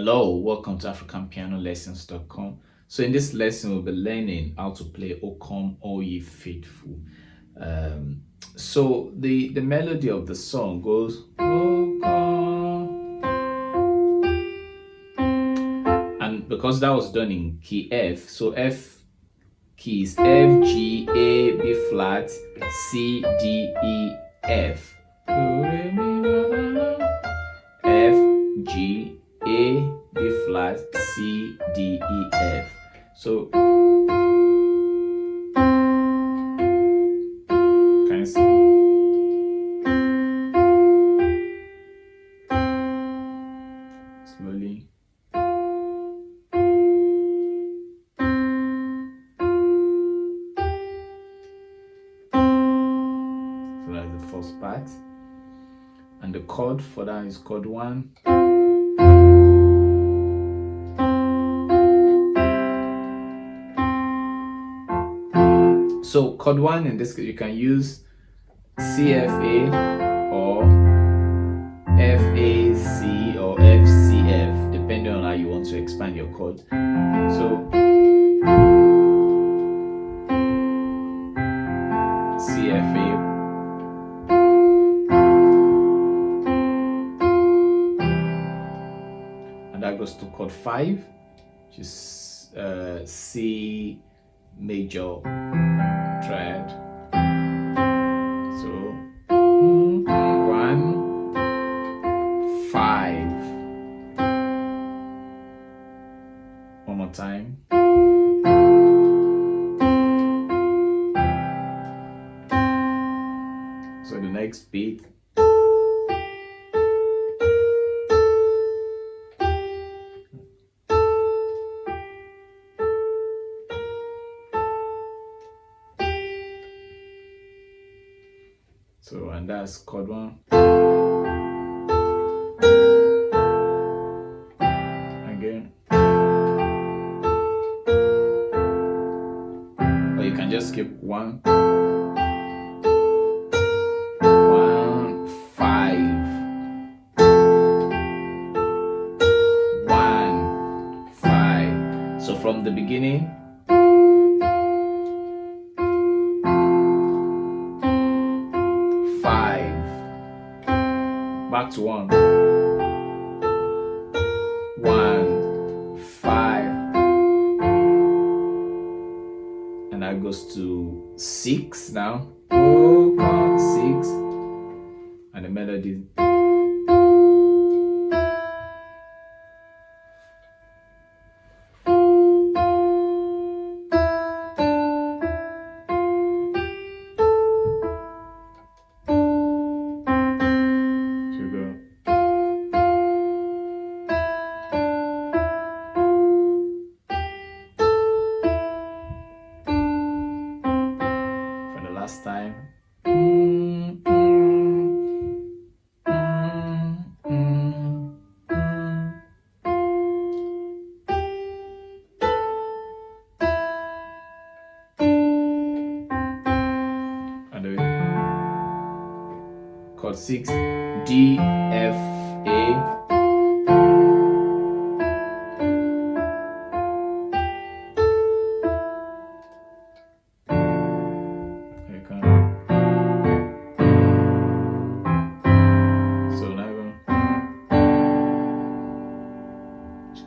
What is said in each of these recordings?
Hello, welcome to AfricanPianoLessons.com. So in this lesson, we'll be learning how to play O Come All Ye Faithful. So the melody of the song goes O Come, and because that was done in key F, so F key is F, G, A, B flat, C, D, E, F. F, G, A, B flat, C, D, E, F. So can you see? Slowly. So that's the first part. And the chord for that is chord 1. So chord 1 in this case, you can use CFA or FAC or FCF, depending on how you want to expand your chord. So CFA, and that goes to chord 5, which is C major triad. So 1, 5. One more time. So the next beat. So, and that's chord 1. Again. Or you can just skip 1. 1, 5. 1, 5. So from the beginning. Back to 1, 1, 5, and that goes to 6 now. Oh, 6, and the melody. Last time. And the chord 6, D, F, A.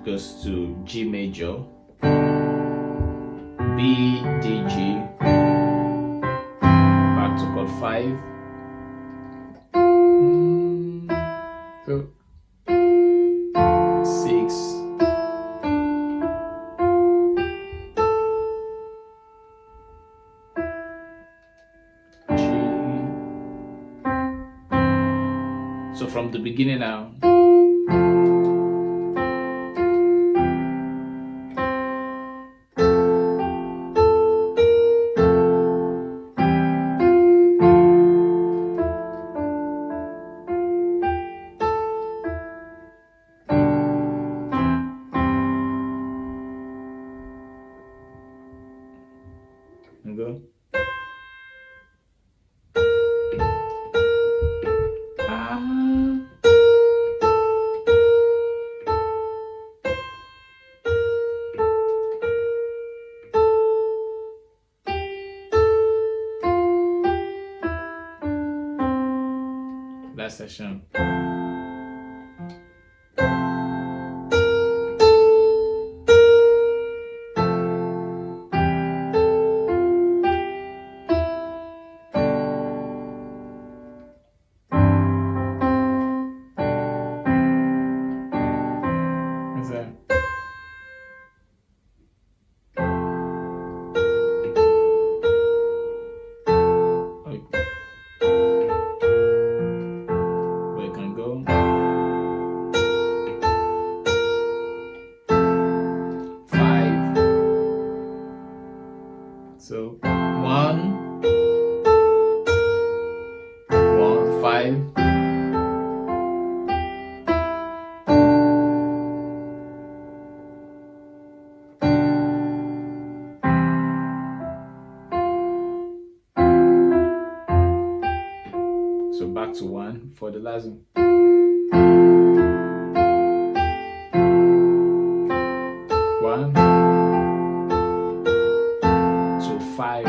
Goes to G major, B, D, G, back to chord 5. So 6, G. So from the beginning now. Go. next session. So 1, 5. So back to 1 for the last one. 1 to 5.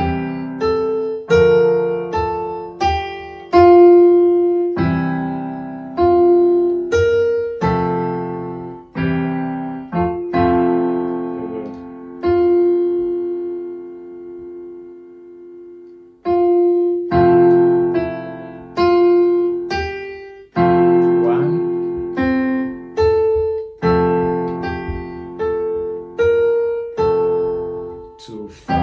To 5.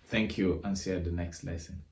Thank you, and see you at the next lesson.